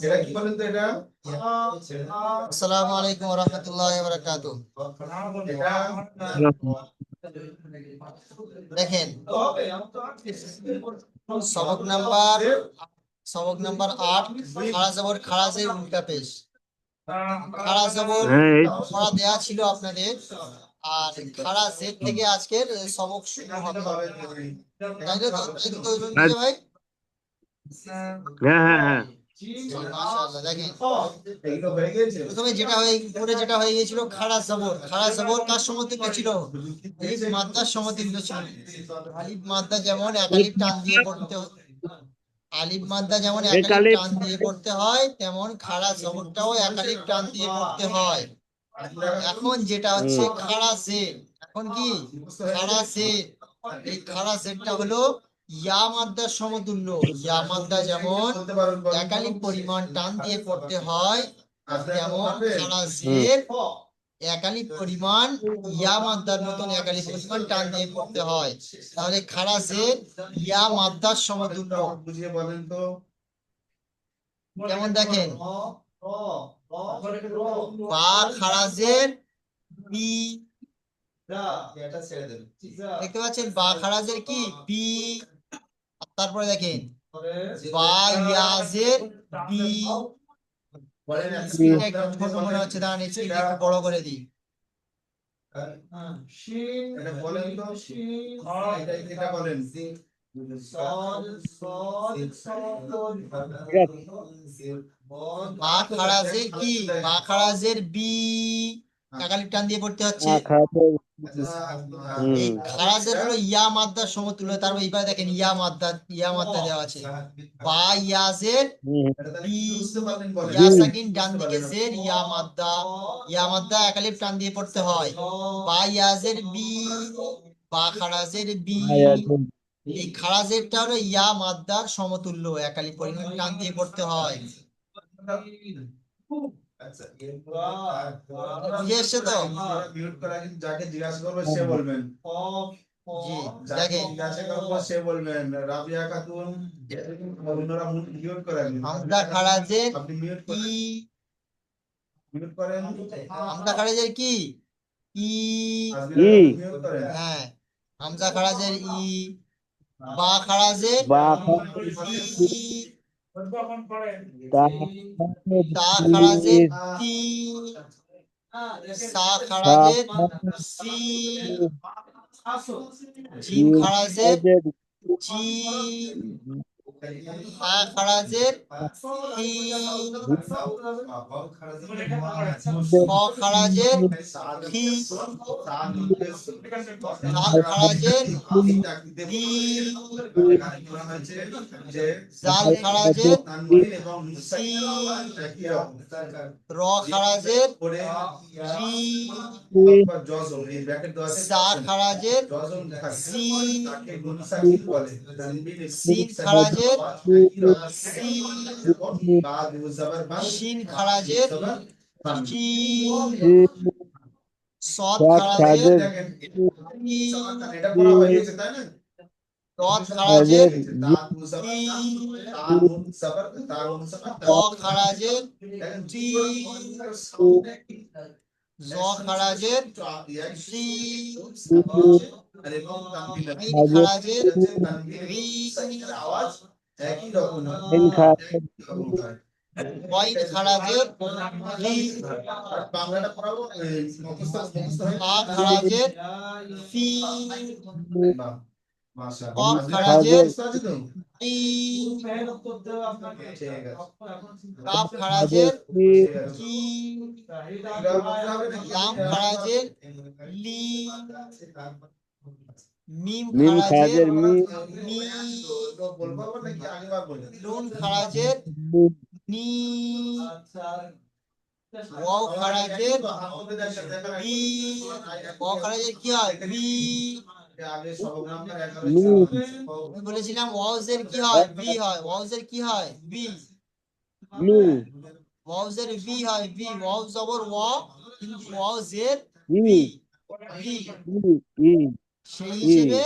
এটা কি বলেন তো এটা? আসসালামু আলাইকুম ওয়া রাহমাতুল্লাহি ওয়া বারাকাতুহু। দেখেন সবক নাম্বার সবক নাম্বার 8 খাড়া জবর খারাজের উল্টা পেশ। খাড়া জবর পড়া দেয়া ছিল আপনাদের, আর খাড়া জেড থেকে আজকের সবক শুরু হবে। তাই তো? তাই তো বিজয় ভাই? হ্যাঁ হ্যাঁ হ্যাঁ মাশাআল্লাহ। দেখেন এইটা হয়ে গেছে। প্রথমে যেটা হয়ে গিয়েছিল খাড়া জবর। খাড়া জবর কার সমতুল্য ছিল? আলিফ মাদ্দার সমতুল্য ছিল। আলিফ মাদ্দা যেমন একালিফ টান দিয়ে পড়তে আলিফ মাদ্দা যেমন একালিফ একালিপ টান দিয়ে পড়তে হয়, তেমন খাড়া জবরটাও একালিফ টান দিয়ে পড়তে হয়। এখন যেটা হচ্ছে খাড়া জেড। এখন কি খাড়া জেড? এই খাড়া জেডটা হলো ইয়া মাদ্দার সমতুল্য। ইয়া মাদ্দা যেমন একালিফ পরিমাণ টান দিয়ে পড়তে হয়, তেমন খাড়া জেড একালিফ পরিমাণ ইয়া মাদ্দার মতন একালিফ পরিমাণ টান দিয়ে পড়তে হয়। তাহলে খাড়া জেড ইয়া মাদ্দার সমতুল্য। বুঝিয়ে বলেন তো। যেমন দেখেন বা খারাজের বি, দেখতে পাচ্ছেন বা খারাজের কি বি। তারপরে দেখেন বা ইয়াজের বি। স্ক্রিনটা একটু ছোট মনে হচ্ছে, দাঁড়ান স্ক্রিনটা একটু বড় করে দিই। এটা বলেন তো। এটা বলেন। বা খারাজের কি বা খারাজের বি একালিপ টান দিয়ে পড়তে হচ্ছে। এই খারাজের হলো ইয়া মাদ্দার সমতুল্য। তারপর এবার দেখেন ইয়া মাদ্দা দেওয়া আছে। বা ইয়াজের বি, ইয়া সাকিন ডান দিকে জের ইয়া মাদ্দা একালিপ টান দিয়ে পড়তে হয়। বা ইয়াজের বি বা খারাজের বি। এই খারাজেরটা হলো ইয়া মাদ্দার সমতুল্য, একালিপ পরিমাণ টান দিয়ে পড়তে হয়। আচ্ছা, বুঝে এসছে তো? মিউট করা কিন্তু যাকে জিজ্ঞাসা করবে সে বলবেন। জি যাকে দেখেন জিজ্ঞাসা করবো সে বলবেন। রাবিয়া খাতুন, অন্যরা মিউট করেন। হামজা খারাজের আপনি মিউট কি, মিউট করেন। হামজা খারাজের কি ই, মিউট করেন। হ্যাঁ হামজা খারাজের ই। বা খারাজের ই, তা খারাজের তি, সা খারাজের সি, জিম খারাজের জি, হা খারাজের হি, খ খারাজের খি, ঝাল খারাজের ভি, জাল খারাজের সি, র খারাজের রি, সা খারাজের সি, সিন খারাজের সি, শিন খারাজের শি, সদ খারাজের ই, দদ খারাজের ই, ত খারাজের টি, জ খারাজের জি, আইন খারাজের রি, ওয়াইন খারাজের রি, ফা খারাজের ফি, কফ খারাজের ই, কাফ খারাজের কি, লাম খারাজের লি, মিম খারাজের মি, নুন খারাজের নি, ওয়াও খারাজের বি। ওয়াও খারাজের কি হয় বি। আমি বলেছিলাম ওয়াওজের কি হয় বি হয়। ওয়াওজের কি হয় বি। ওয়াওজের বি হয় বি। ওয়াও জবর ওয়া, কিন্তু ওয়াওজের বি বি। সেই হিসেবে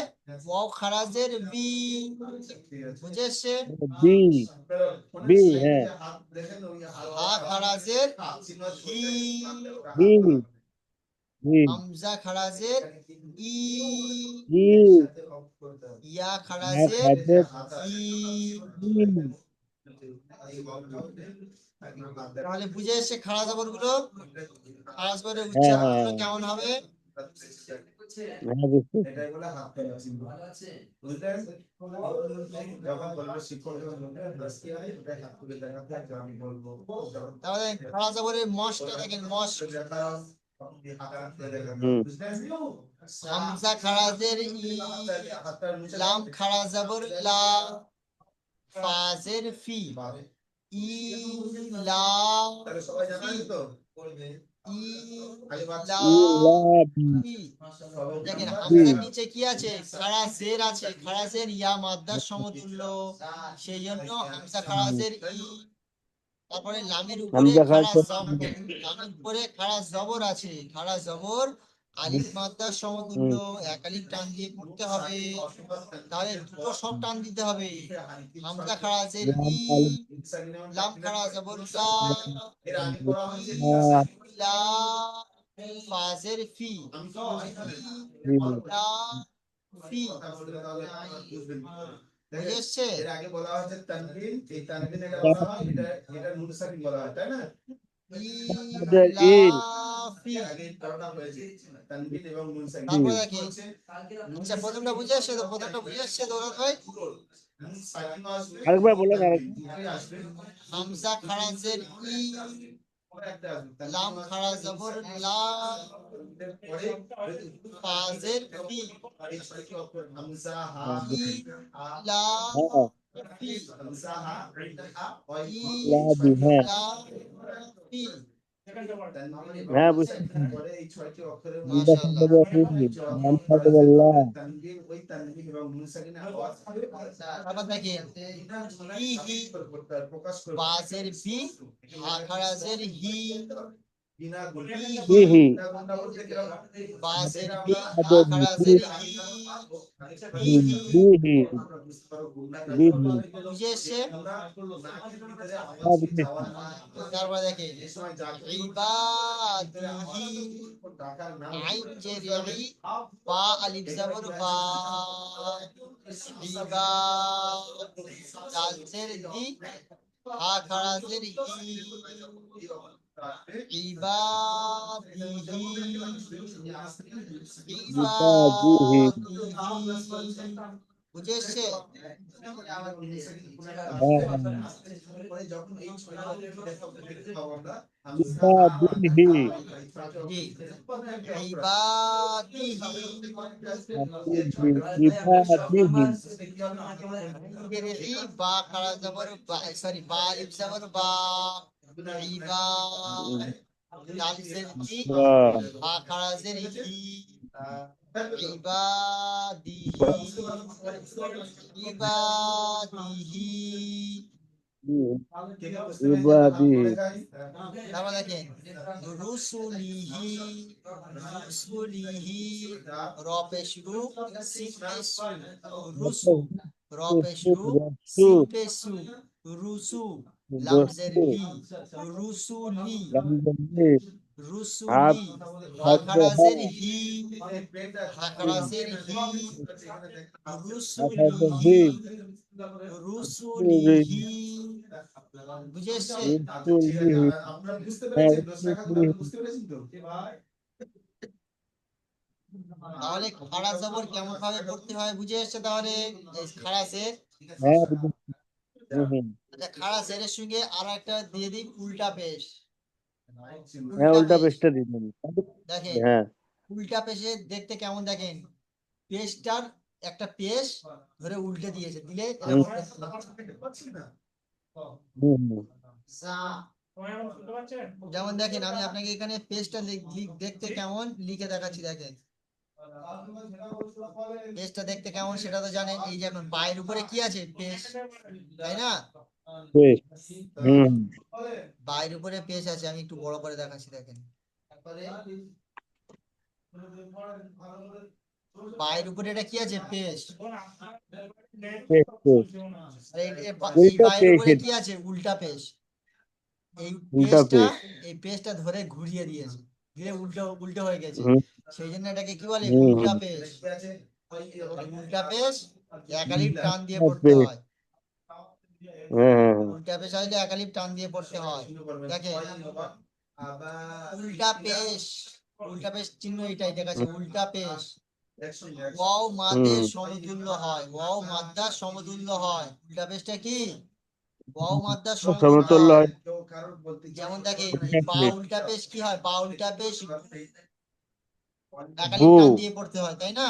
ওয়াও খারাজের বি। বুঝেছে? হা খারাজের হি, হি হি হামজা খারাজের ই, হি ইয়া ইয়া খারাজের খাদের ই। ই তাহলে বুঝে এসছে খাড়া জবর গুলো, খাড়া জবরের হ্যাঁ উচ্চারণ হ্যাঁ গুলো কেমন হবে? হ্যাঁ বুঝতে এটাই বলে হাত তোলা চিহ্ন। বুঝলেন? যখন বলবে শিক্ষক যখন বলবে কি হয় ওটাই হাত তুলে দেখাতে হয়, যে আমি বলবো তাহলে খাড়া জবরের মশটা দেখেন, মশ হুম হামজা খারাজের ই, লাম খাড়া জবর লা, ফাজের ফি, ই লা তাহলে সবাই জানা আছে তো? ই লা ইলাবি ফি। দেখেন বি হামজার নিচে কি আছে? খাড়া জের আছে, খাড়া জের ইয়া মাদ্দার সমতুল্য, সেই জন্য হামজা খাড়া জের ই। তারপরে লামের উপরে হামজা খাড়া খাদের জবর, লামের উপরে খাড়া জবর আছে, খাড়া জবর আলিফ মাদ্দার সমতুল্য, এক আলিফ টান দিয়ে পড়তে হবে। তাহলে দুটো সব টান দিতে হবে। হামজা খাড়া জের লাম ই, আলিফ লাম খাড়া জবর লা, এর আগে পড়া হয়েছে লা, ফাজের ফি, লা ফি। বুঝে এসছে? এর আগে বলা হয়েছে তানবিন, এই তানবিন এটা বলা হয়, এটা নুন সাকিন বলা হয়, তাই না? খাদের ই ইলাফি। এর আগে পড়াটা হয়েছে তানবিন এবং নুন সাকিন। তারপর দেখি, আচ্ছা প্রথমটা বুঝে আসছে তো? প্রথমটা বুঝে আসছে দৌলত ভাই? নুন সাকিনও আসবে, আরেকবার বলেন আরেকবার দুটোই আসবে। হামজা খারাজের ই, পরে একটা আসবে লাম খাড়া জবর লা, পরে ফাজের ফি, এই ছয়টি অক্ষর হামজা হা ই আ লা হ্যাঁ ফি, হামজা হা হা ওই ই ইলাবি হ্যাঁ লা ফি। তানবিন এবং হ্যাঁ নুন বুঝতে সাকিন। পরে এই ছয়টি অক্ষরের মধ্যে হামজা মাশাআল্লাহ। খাদের ই লাম খাদের আল্লাহ তানবিন, ওই তানবিন এবং নুন সাকিনের আওয়াজ তারপর দেখেন ই হি, প্রকাশ করে বাজের বি, হা খারাজের হি, বিনা গুণ। ই হি হি, হি বিনা গুণটা বলতে কিরকম? বাজের এটা বি, আমরা হা খাদের হি খারাজের হি, ই হি হি। বি হি আমরা বুঝতে পারবো গুণটা বি কাকে হি বলে। বুঝে এসছে? আমরা নাকের ভিতরে আওয়াজ হ্যাঁ কি বুঝেছি যাওয়ার হয়। তারপর দেখেন এই সময় যাকে ইবাদিহি, ডাকার নাম আইন জের ই, বা আলিফ জবর বা, ইবা, দাল জের দি, হা খাড়া জের ই, ইবাদিহি, ইবাদিহি ইবাদিহি। বুঝে এসছে? হ্যাঁ হ্যাঁ যখন এই ছয়টা দেখতে পাবো আমরা ইবাদিহি জি, ইবাদিহি। ইবাদিহি জের ই, বা খাড়া জবর বা, সরি বা আলিফ জবর বা, ইবা, দাল জের দি, হা খাড়া জের হি, ইবাদিহি, ইবাদিহি। ইবাদিহি তারপর দেখেন রুসুলিহি, রুসুলিহি, র পেশ রু, সিন পেশ সু, রুসু, র পেশ রু, রসু সিন পেশ সু, রুসু, লামজের রসু লি, রুসুলি, লামজলি হাত রুসুলি, থাকবে হাকড়াজের হ্যাঁ হি, হাকড়াজের হি, থাকবে রুসুলিহি, হি রুসুলিহি। বুঝে এসছে? রসুলিহি আপনারা বুঝতে হ্যাঁ পেরেছেন? দোষটা রসুলিহি বুঝতে পেরেছেন তো? তাহলে খাড়া জবর কেমন ভাবে পড়তে হয় বুঝে এসছে? তাহলে এই খাড়া জের, হ্যাঁ বুঝেছি হুম আচ্ছা খাড়া জেরের সঙ্গে আর একটা দিয়ে দিই উল্টা পেশ। হ্যাঁ উল্টা উল্টা পেশ পেজটা দিবেন দেখেন, হ্যাঁ উল্টা পেশে দেখতে কেমন দেখেন? পেশটার একটা পেশ ধরে উল্টে দিয়েছে, দিলে হুম হুম যেমন দেখেন আমি আপনাকে এখানে পেজটা দেখতে কেমন লিখে দেখাচ্ছি। দেখেন পেজটা দেখতে কেমন সেটা তো জানেন। এই যে এখন পায়ের উপরে কি আছে? পেশ, তাই না? বেশ হুম পায়ের উপরে পেশ আছে, আমি একটু বড় করে দেখাচ্ছি। দেখেন পায়ের উপরে এটা কি আছে? পেশ। বেশ বেশ আর এই উল্টা পায়ের পেজ উপরে কি আছে? উল্টা পেশ। এই উল্টা পেজটা পেশ। এই পেজটা ধরে ঘুরিয়ে দিয়েছে, দিয়ে উল্টো উল্টো হয়ে গেছে, হুম সেই জন্য এটাকে কি বলে? হুম উল্টা হুম। পেশ। আর উল্টা পেশ একালিপ টান দিয়ে উল্টা পড়তে পেশ। হয়। হ্যাঁ হ্যাঁ হ্যাঁ। উল্টা পেশ আসলে একালিপ টান দিয়ে পড়তে হয়। দেখে উল্টা পেশ, উল্টা পেশ চিহ্ন এটাই দেখাচ্ছে, উল্টা পেশ ওয়াও মাদের হুম সমতুল্য হয়, ওয়াও মাদ্দার সমতুল্য হয়। উল্টা পেশটা কি? ওয়াও মাদ্দার হুম। সমতুল্য সমতুল্য হয়। হয়। যেমন দেখে এই উল্টা বা পেশ। উল্টা পেশ কি হয়? বা উল্টা পেশ একালিপ বু। টান দিয়ে পড়তে হয়, তাই না?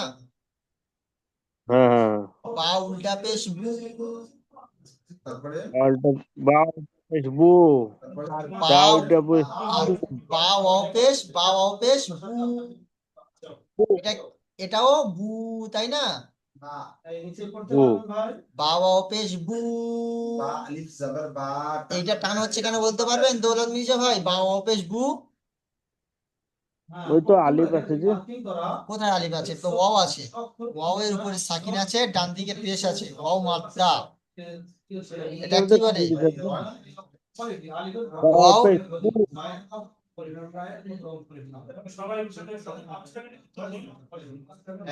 হ্যাঁ হ্যাঁ। বা উল্টা পেশ বু, তারপরে উল্টা বা পেশ বু। আর তা উল্টা পেশ আর বা ওয়াও পেশ, বা ওয়াও পেশ বু। বু। এটা এটাও বু, তাই না? বু। বা ওয়াও পেশ বু। বা আলিফ জবর বা, এইটা টান হচ্ছে কেন বলতে পারবেন দৌলত মির্জা ভাই? বা ওয়াও পেশ বু, ওই তো আলিফ আছে যে। কোথায় আলিফ আছে? তো ওয়াও আছে, ওয়াও এর উপরে সাকিন আছে, ডান দিকে পেশ আছে, ওয়াও মাত্রা। এটা এটাও কি তো বলে? ঠিক আছে। বা ওয়াও পেশ বু।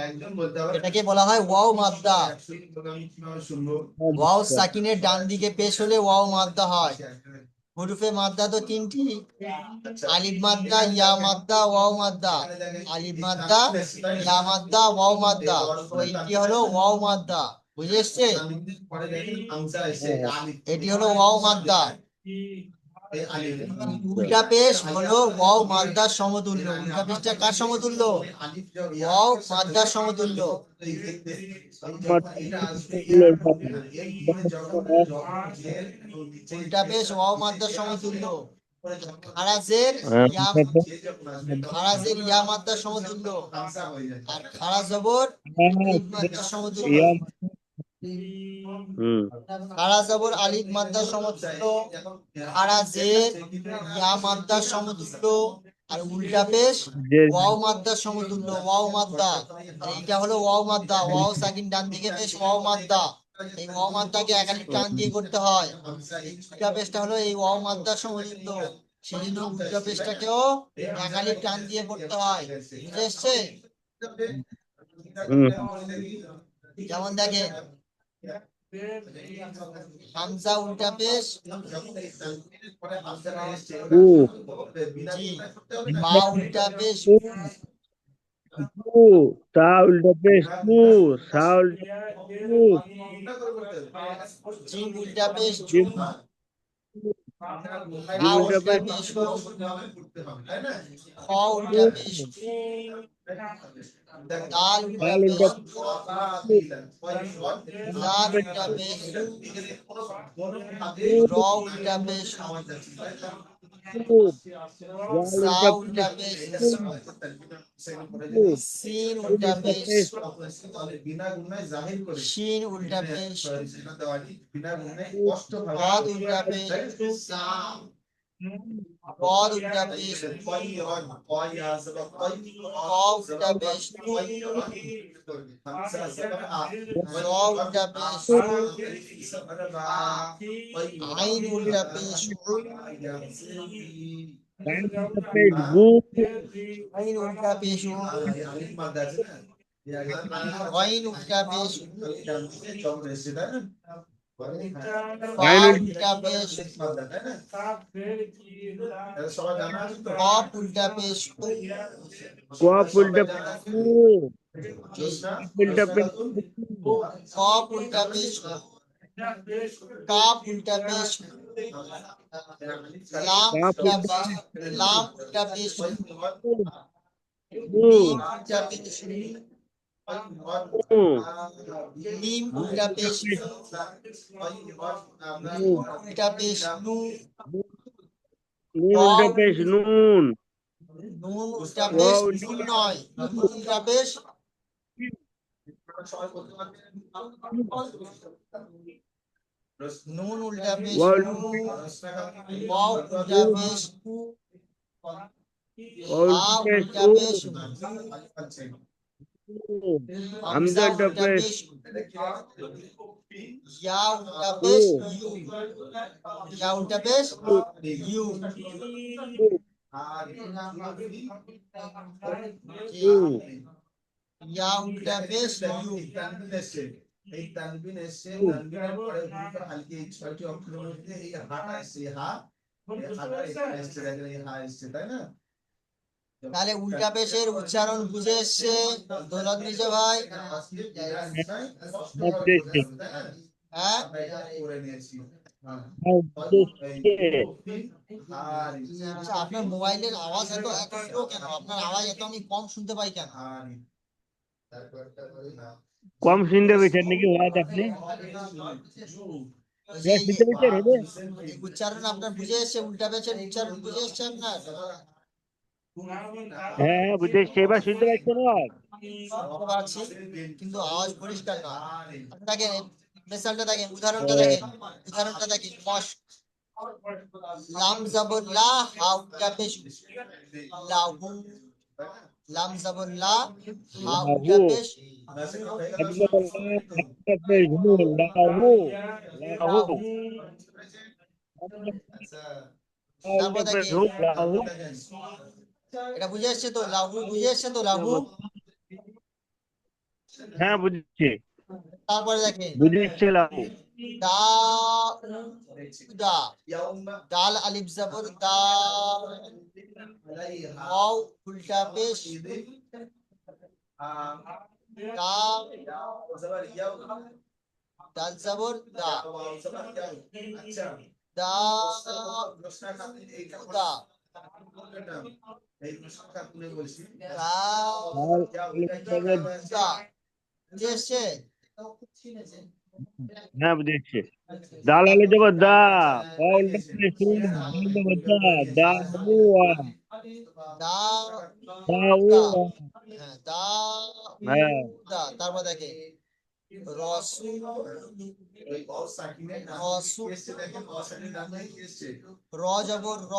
একজন বলতে হবে এটাকে বলা হয় ওয়াও মাদ্দা। আমি কিভাবে শুনবো? ওয়াও সাকিনের ডান দিকে পেশ হলে ওয়াও মাদ্দা হয়। হুরুফে মাদ্দা তো তিনটি, আলিফ মাদ্দা, ইয়া মাদ্দা, ওয়াও মাদ্দা। আলিফ মাদ্দা, ইয়া মাদ্দা, ওয়াও মাদ্দা, তো এইটি হলো ওয়াও মাদ্দা। বুঝে এসছে? পরে দেখেন হামজা এসে হ্যাঁ হ্যাঁ। আলিফ, এটি হলো ওয়াও মাদ্দা। এই আলিফ আচ্ছা। উল্টা পেশ হলো ওয়াও মাদ্দার সমতুল্য। উল্টা পেশটা কার সমতুল্য? আলিফ ওয়াও মাদ্দার সমতুল্য। উল্টা পেশ ওয়াও মাদ্দার সমতুল্য। খারাজের হ্যাঁ, ইয়া, খারাজের ইয়া মাদ্দার সমতুল্য। আর খারা জবর আলিফ মাদ্দার সমতুল্য। ইয়া। হুম। খারা জবর আলিফ মাদ্দার সমতুল্য। খারাজের ইয়া মাদ্দার সমতুল্য। আর উল্টা পেশ যে ওয়াও মাদ্দার সমতুল্য, ওয়াও মাদ্দা। আর এইটা হলো ওয়াও মাদ্দা, ওয়াও সাকিন ডান দিকে পেশ ওয়াও মাদ্দা। এই ওয়াও মাদ্দাকে একাধিক টান দিয়ে করতে হয়। এই উল্টা পেশটা হলো এই ওয়াও মাদ্দার সমতুল্য, সেই জন্য উল্টা পেশটাকেও একাধিক টান দিয়ে করতে হয়। বুঝে এসছে? হুম যেমন দেখেন হামজা উল্টা পেশ বু। জি, বা উল্টা পেশ বু। তা উল্টা পেশ বু। সা উল্টা বু। জিম উল্টা পেশ জু, জিম। রা জিম উল্টা উল্টা পেশ পেশ বু। খ উল্টা পেশ দাল উল্টা দাল উল্টা পেশ বু। জাল উল্টা পেশ বু। র উল্টা পেশ বু। জাল সা উল্টা উল্টা পেশ পেশ বু। বু। সিন সিন উল্টা উল্টা পেশ পেশ বিনা গুনায় জাহির করে শিন উল্টা পেশ সেটা দেওয়াটি বিনা গুনায় বু। স্পষ্ট ভাবে কদ উল্টা পেশ কদ উল্টা পেশ ক উল্টা পেশ জ উল্টা পেশ আইন উল্টা পেশ দাল উল্টা পেশ বু। আইন উল্টা পেশ আইন উল্টা পেশ পা আইন উল্টা উল্টা পেশ সবাই জানা আছে তো? কপ উল্টা পেশ কপ উল্টা পেশ বু। কপ উল্টা পেশ বু। কপ উল্টা পেশ কাপ উল্টা পেশ লাম কাপ উল্টা উল্টা পেশ লাম উল্টা পেশ পেশ বু। মিম উল্টা পেশ বু। মিম নুন উল্টা উল্টা পেশ পেশ বু। উল্টা পেশ নু নুন র উল্টা পেশ নুন। নুন উল্টা ওয়া পেশ উল্টা নুন নয়, নুন উল্টা পেশ নুন উল্টা পেশ ওয়া নু, উল্টা ওয়া উল্টা পেশ পেশ কু, ওয়া আ উল্টা পেশ উল্টা উ। পেশ হামজা উল্টা উল্টা পেশ পেশ ইয়া উল্টা পেশ ইউ, ইয়া উল্টা পেশ ইউ, ইয়া উল্টা পেশ ইউ, এই তানবিন এসছে, তানবিনের পরে হুরুফে হালকি এই 6টি অক্ষরের মধ্যে এই হাটা এসছে, এই হাটা এখানে এসছে, দেখেন এই হা এসছে, তাই না? তাহলে উল্টা পেশের উচ্চারণ বুঝে এসছে দৌলত নিচে ভাই? হ্যাঁ, করে নিয়েছি। আচ্ছা, আপনার মোবাইলের আওয়াজ এত এত slow কেন? আপনার আওয়াজ এত আমি কম শুনতে পাই কেন? কম শুনতে পেয়েছেন নাকি ওয়াজ আপনি? ওই যে শুনতে পেয়েছেন হবে? এই উচ্চারণ আপনার বুঝে এসছে, উল্টা পেশের উচ্চারণ বুঝে এসছে আপনার? হ্যাঁ বুঝেছি, এবার শুনতে পাচ্ছেন আওয়াজ? শুনতে পাচ্ছি, কিন্তু আওয়াজ পরিষ্কার না। আপনি দেখেন মিসালটা দেখেন, উদাহরণটা হ্যাঁ, দেখেন, উদাহরণটা দেখেন। লাম জাবর লা, হা উল্টা পেশ লাহু, লাম জাবর লা, হা উল্টা লাহু পেশ হামজা পেশ হু লাহু, লাহু লাহু। তারপর উল্টা পেশ দেখেন, হু লাহু। এটা বুঝে এসছে তো? লাহু বুঝে এসছে তো? লাহু। হ্যাঁ বুঝছি, তারপরে দেখেন বুঝেছে লাহু। দা উ দা, দাল আলিফ জাবর দা, ওয়াও উল্টা পেশ দা, দাল জাবর দা, দা উ দা, দা আর আলিফ জবর, উ দা। বুঝে এসছে? হ্যাঁ বুঝেছি। দাল আলিফ জবর দা, ওয়া উল্টা পেশ হু, দাল জবর দা, দাউ দা দাউ। দা, হ্যাঁ দা হ্যাঁ দা। তারপর দেখে রসুল, রসুল, র জবর র,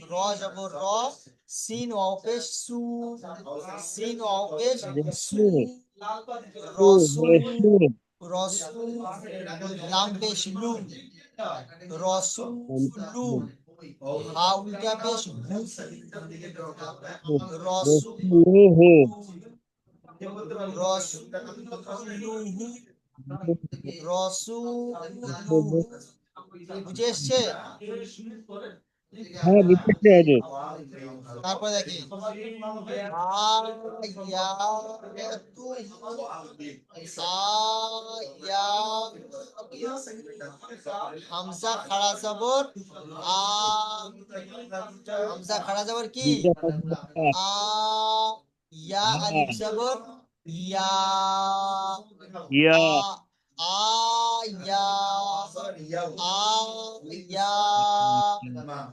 র জবর র, সিন ওয়াও পেশ সু, সিন ওয়াও পেশ সু, রসুল, রসুল, লাম পেশ লু, রসুলু, হা উল্টা পেশ হু, রসুলুহু, রসুলুহু, রসুলুহু। বুঝে এসছে? হ্যাঁ বুঝেছি হুজুর। তারপরে দেখি আয়াতু, হামজা খাড়া জবর আ, হামজা খাড়া জবর কি? আ, ইয়া আলিফ জবর ইয়া, ইয়া, আ, আ ইয়া, আ ইয়া।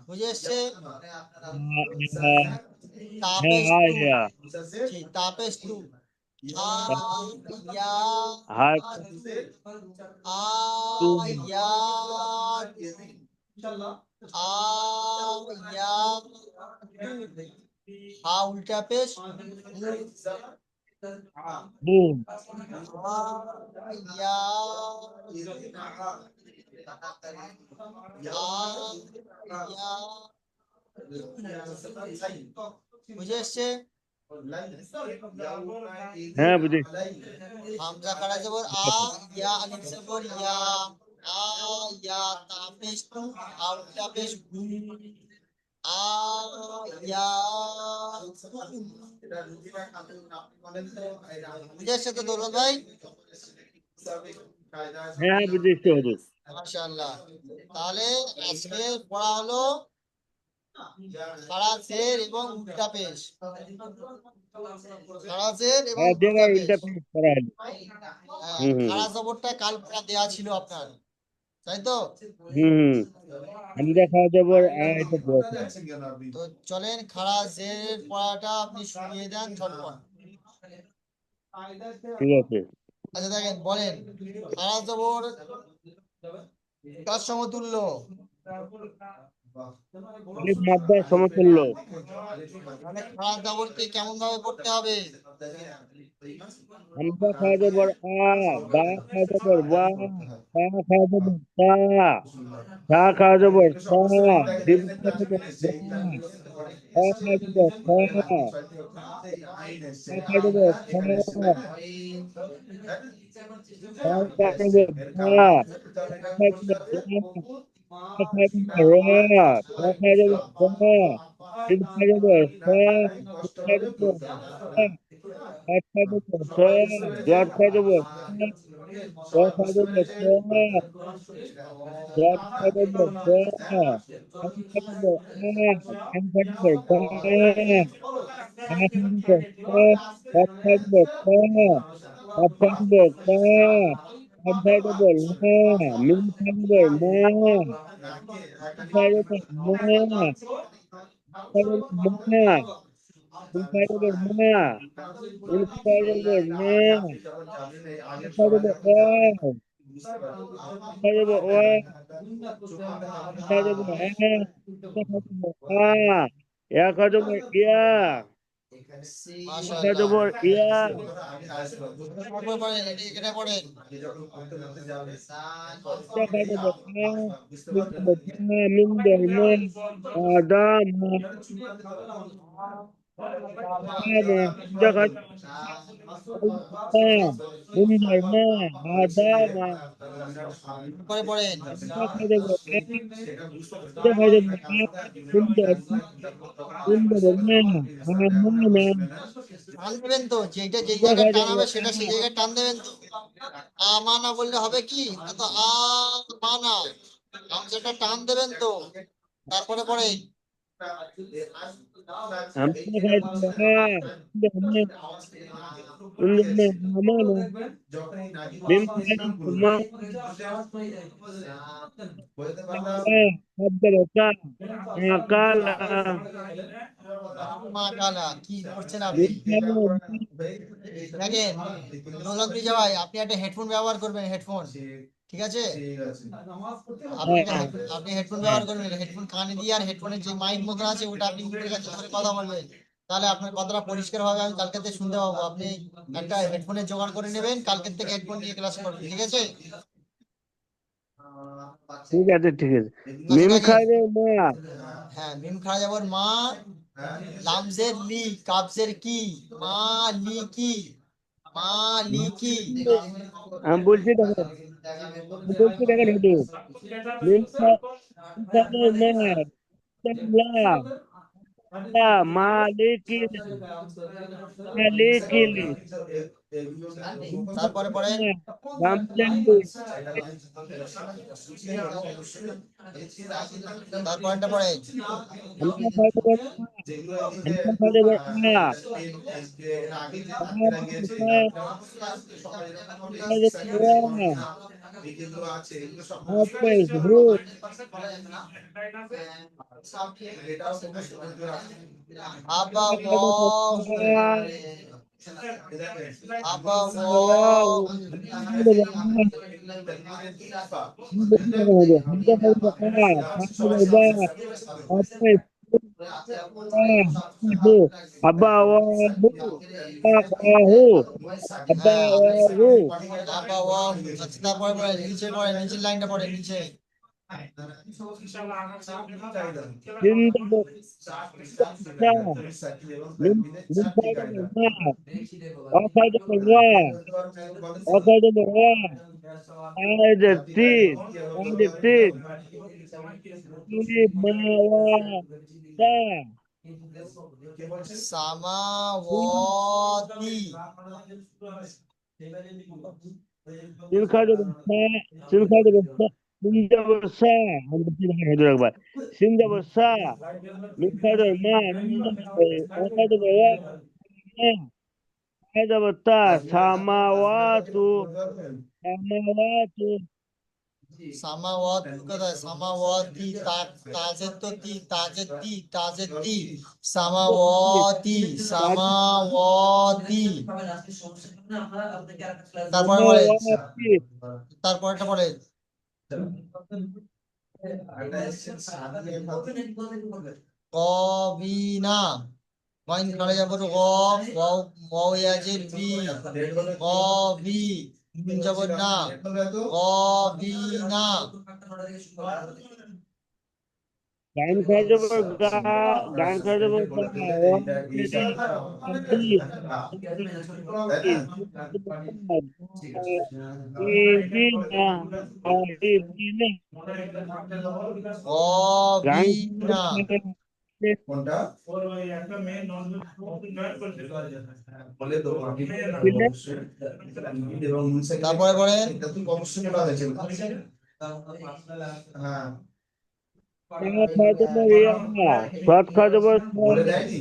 বুঝে এসছে? হ্যাঁ তাপেশ তু, আয়া, তাপেশ তু, আ ইয়া, হাত আ তু, ইয়া, আ ইয়া তু, হা উল্টা পেশ বুম, ইয়া, ইয়া। বুঝে এসছে? হ্যাঁ বুঝেছি। হামজা খাড়া জবর আ, ইয়া আলিফ জবর ইয়া, আ ইয়া, তাপেশ তু, হা উল্টা পেশ হু, আ ইয়া। বুঝে এসছে তো দৌলত ভাই? হ্যাঁ বুঝেছি হুজুর। মাশাআল্লাহ। তাহলে আজকে পড়া হলো খাড়া জের এবং উল্টা পেশ, খাড়া জের এবং হ্যাঁ উল্টা দেবা পেশ। উল্টা পেশ করা হলো। খাড়া জবরটা কাল পড়া দেওয়া ছিল আপনার, তাই তো? হুম হামজা খাওয়া যাবর এটা বলছে। তো চলেন খাড়া জের পড়াটা আপনি শুনিয়ে দেন ঝটপট। ঠিক আছে। আচ্ছা দেখেন, বলেন খাড়া জবর কার সমতুল্য? আলিফ মাদ্দার সমতুল্য। মানে খাড়া জবরকে কেমন ভাবে পড়তে হবে? হামজা খাওয়া যাবর বা খাওয়া যাবর বা, তা খাওয়া যাবর তা, সা খাওয়া যাবর সা, দিল খাওয়া যাবর দা, তা খাওয়া যাবর সা, তা খাওয়া যাবর সা, তা খাওয়া যাবর দা, তা খাওয়া যাবর দা, তা খাওয়া যাবর রা, তা খাওয়া যাবর দা, দিল খাওয়া যাবর সা, দিল খাওয়া যাবর সা, তা খাওয়া যাবর সা, জট খাওয়া যাবর সা, ত খাওয়া যাবর ত, জট খাওয়া যাবর ত, আম খাওয়া যাবর আম খাওয়া যাবর দা, আ খাওয়া যাবর ত, কফ খাওয়া যাবর ক, কফ খাওয়া যাবর কা, কাফ খাওয়া যাবর না, মিম খাওয়া যাবর মা, মিম খাওয়া যাবর মা, খাওয়া যাবর মা, মিম খাওয়া যাবর মা, মিম খাওয়া যাবর না, মিম খাওয়া যাবর ওয়া, খাওয়া যাবর ওয়া, খাওয়া যাবর আ, খাওয়া যাবর আ, খাওয়া যাবর ইয়া, খাওয়া মাশাআল্লাহ। যাবর ইয়া, তারপরে পড়েন, এটা পড়েন। খাওয়া যাবর আ, মিম যাবর দা, মিম যাবর মা, আদামা, আদামা, হামজা মিম যাবর মা, আদামা, পরে পড়েন। হামজা খাওয়া যাবর আ, হামজা খাওয়া যাবর আ, মিম যাবর মিম যাবর মা, আমানা, টান দেবেন তো, যেটা যেই হামজা জায়গায় খাওয়া টান যাবর হবে সেটা সেই জায়গায় টান দেবেন তো। আমানা বললে হবে কি? না তো আমানা, সেটা টান দেবেন তো। তারপরে পড়েন। হামজা খাওয়া যাবর আ, হামজা আমানা, মিম খাওয়া যাবর মা, হামজা কা, কালা, মা কালা কি করছেন আপনি? মিম খাওয়া যাবর দেখেন দৌলত মির্জা ভাই, আপনি একটা হেডফোন ব্যবহার করবেন, হেডফোন। ঠিক আছে? মা, আপনি হেডফোন ব্যবহার করবেন, হেডফোন কানে দিয়ে, আর হেডফোনের যে মাইক মতো আছে ওটা আপনি মুখের কাছে ধরে কথা বলবেন। তাহলে আপনার কথাটা পরিষ্কার ভাবে আমি কালকে থেকে শুনতে পাবো। আপনি একটা হেডফোনের জোগাড় করে নেবেন, কালকে থেকে হেডফোন নিয়ে ক্লাস করবেন, ঠিক আছে? ঠিক আছে ঠিক আছে। আচ্ছা মিম দেখেন, খাওয়া যাবর মা, হ্যাঁ মিম খাওয়া যাবর মা, লামজের লি, কাবজের কি, মালিকি, মালিকি। আমি বলছি দেখেন, আমি বলছি দেখেন একটু, মিম খাওয়া যাবর মা, লা, লা, মালিকিন, মালিকিন, তারপরে পরে রামচন্দ্র, তারপরেরটা পরে হামজা খাওয়া যাবর আ, হামজা খাওয়া যাবর আ, খাওয়া যাবর ওয়া, হাফেজ হু, আবা খাওয়া যাবর আ, আবা ওয়াও, হামজা খাওয়া যাবর আ, হামজা খাওয়া যাবর আ, তা খাওয়া যাবর বা, হাফেজ হু, আবাওয়াহু, আবাওয়াহু, আবাওয়াহু, আবা ওয়া। আচ্ছা তারপরে পরে নিচে পড়ে, নিচের লাইনটা পড়ে নিচে। জিন্দাবাদ, সা, মিম মিম খাওয়া যাবর মা, অ খাওয়া যাবর ওয়া, অ খাওয়া যাবর ওয়া, আয়েদের তিন, আয়েদের তিন, মা ওয়া, সা, সামাওয়াতি। সিন খাওয়া যাবর সা, সিন খাওয়া যাবর সা, সিন যাবর সা, আমি বলছি দেখেন হেঁটে রাখবা, সিন যাবর সা, মিম খাওয়া যাবর মা, অ খাওয়া যাবর ওয়া, মা, খাওয়া যাবর তা, সামাওয়াতু, সামাওয়াতু, সামাওয়াত কোথায়? সামাওয়াতি, তাজের তো তি, তাজের তি, তাজের তি, সামাওয়াতি, সামাওয়াতি। তারপরে বলে, সামাওয়াতি, তারপরটা বলে হাটা এসছে সাদিয়ে কবিনা মাইন খাড়া যাবর গ ওয়াও ইয়াজের বি কবি নুন যাবর না কবিনা গান খাওয়া যাবে গা, গান খাওয়া যাবে গা, ও গান কবিনা কোনটা বলে তো আমি অবশ্যই এবং তারপরে বলেন এটা তো অবশ্যই বলা হয়েছে হ্যাঁ খাওয়া যাবে রিয়া, সৎ খাওয়া যাবে বলে দেয়নি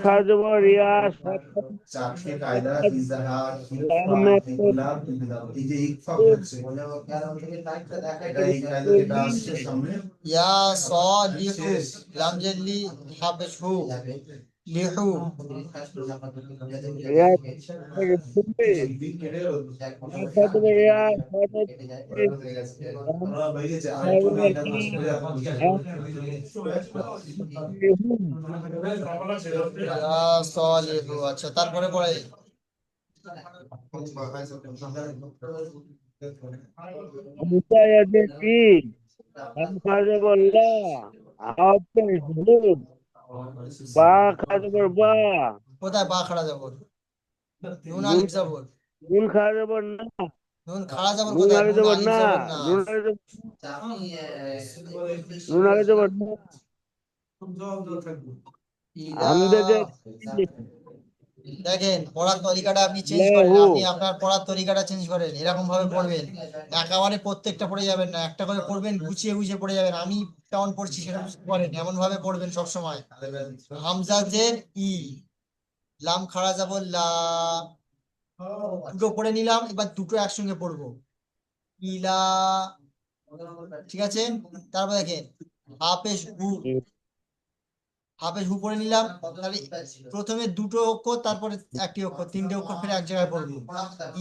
খাওয়া যাবে রিয়া, সৎ চারটে কায়দা ইজাহার ইকফা ইনকিলাব এই যে ইকফা হচ্ছে এটা এই কায়দা যেটা আসছে সামনে ইয়া সালিহু লাম জেলি হাবশু লিহু রিয়া শুনবে, কেটে খাওয়া যাবে রিয়া, সৎ ইয়া সালিহু আচ্ছা তারপরে পড়ে মুসায়াদের কি গান খাওয়া যাবে লা, হাফেজ হুদ, বা খাওয়া যাবে বা, কোথায় বা খাড়া যাবর নুন নুন আলিফ যাবর নুন খাওয়া যাবে না, নুন খাড়া যাবর নুন কোথায় আগে নুন যাবে আলিফ না, যাবর না নুন আগে যাবে, নুন আগে যাবে না, ইলা আমদাদের দেখেন পড়ার তরিকাটা আপনি চেঞ্জ করেন লাহু, আপনি আপনার পড়ার তরিকাটা চেঞ্জ করেন এরকম ভাবে পড়বেন একেবারে প্রত্যেকটা পড়ে যাবেন না একটা করে পড়বেন গুছিয়ে গুছিয়ে পড়ে যাবেন আমি কেমন পড়ছি সেটা করেন এমন ভাবে পড়বেন সব সময় হামজা জের ই লাম খাড়া যাব লা দুটো পড়ে নিলাম এবার দুটো একসঙ্গে পড়বো ইলা ঠিক আছে তারপর দেখেন হাফেজ হু হাফেজ হু পড়ে নিলাম তাহলে প্রথমে দুটো অক্ষর তারপরে একটি অক্ষর তিনটে অক্ষর ফের এক জায়গায় পড়বো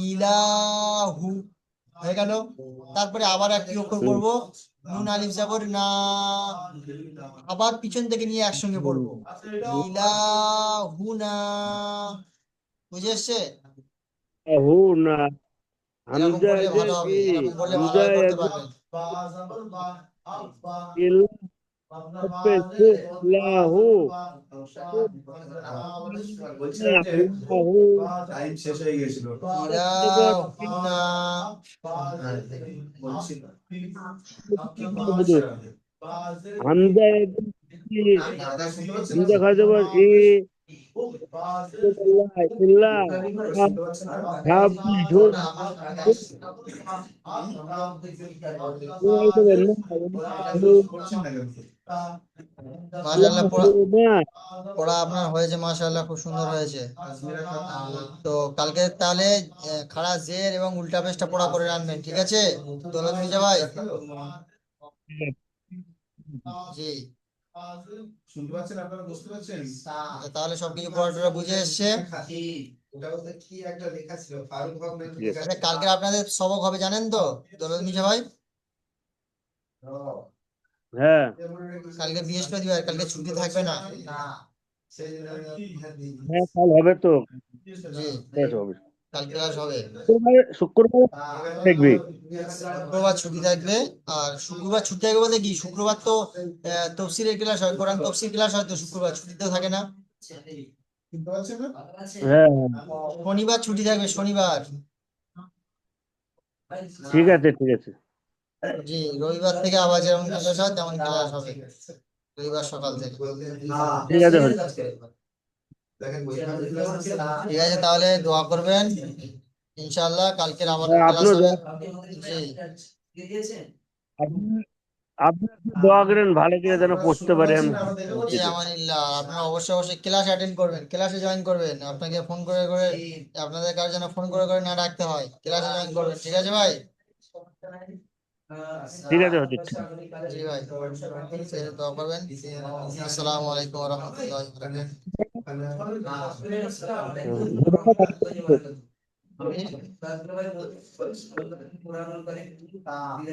ইলাহু হয়ে গেল তারপরে আবার একটি অক্ষর পড়বো নুন আলিফ যাবর না আবার পিছন থেকে নিয়ে একসঙ্গে পড়বো ইলাহু না বুঝে এসছে লাহু না, এরকম পড়লে আমদাদের ভালো হবে কি এরকম পড়লে ভালোভাবে পড়তে আমদাদের পারবেন ইল হাফেজ লাহু, বলছিলাম যে লাহু টাইম শেষ হয়ে গেছিল ইলাহু না বলছি আমদাদের কি আমদা খাওয়া যাবে ই ইল্লা হাফেজ হুদ, নুন আগে যাবে না, মাশাআল্লাহ লাহু না, পড়া আপনার হয়েছে মাশাআল্লাহ খুব সুন্দর হয়েছে তো কালকে তাহলে খাড়া জের এবং উল্টা পেশটা পড়া করে আনবেন ঠিক আছে দৌলত মির্জা ভাই জি শুনতে পাচ্ছেন আপনারা বুঝতে পারছেন আচ্ছা, তাহলে সবকিছু পড়াটা বুঝে এসছে ওটা বলতে কি একটা লেখা ছিল ফারুক আহমেদ আচ্ছা কালকে আপনাদের সবক হবে জানেন তো দৌলত মির্জা ভাই হ্যাঁ কালকে বৃহস্পতিবার কালকে ছুটি থাকবে না হ্যাঁ কাল হবে তো, জি বেশ হবে, কাল ক্লাস হবে শুক্রবার দেখবি, শুক্রবার ছুটি থাকবে আর শুক্রবার ছুটি থাকবে বলতে কি শুক্রবার তো তফসিলের ক্লাস হয় কোরআন তফসিল ক্লাস হয় তো শুক্রবার ছুটি তো থাকে না শুনতে পাচ্ছেন না হ্যাঁ শনিবার ছুটি থাকবে শনিবার ঠিক আছে ঠিক আছে, জি রবিবার থেকে আবার যেমন ক্লাস হয় তেমন ক্লাস হবে রবিবার সকাল থেকে ঠিক আছে হলে। ঠিক আছে তাহলে দোয়া করবেন ইনশাআল্লাহ কালকের আবার হ্যাঁ, ক্লাস আপনিও হবে জি আপনি আপনি একটু দোয়া করেন ভালো করে যেন পড়তে পারে আমি, জি আমানিল্লাহ আপনারা অবশ্যই অবশ্যই ক্লাস অ্যাটেন্ড করবেন ক্লাসে জয়েন করবেন আপনাকে ফোন করে করে আপনাদের কার যেন ফোন করে করে না ডাকতে হয় ক্লাসে জয়েন করবেন ঠিক আছে ভাই ঠিক আছে হচ্ছে, জি ভাই ঠিক আছে, দোয়া করবেন আসসালামু আলাইকুম ওয়া রাহমাতুল্লাহি ওয়া বারাকাতুহু ধন্যবাদ। আমি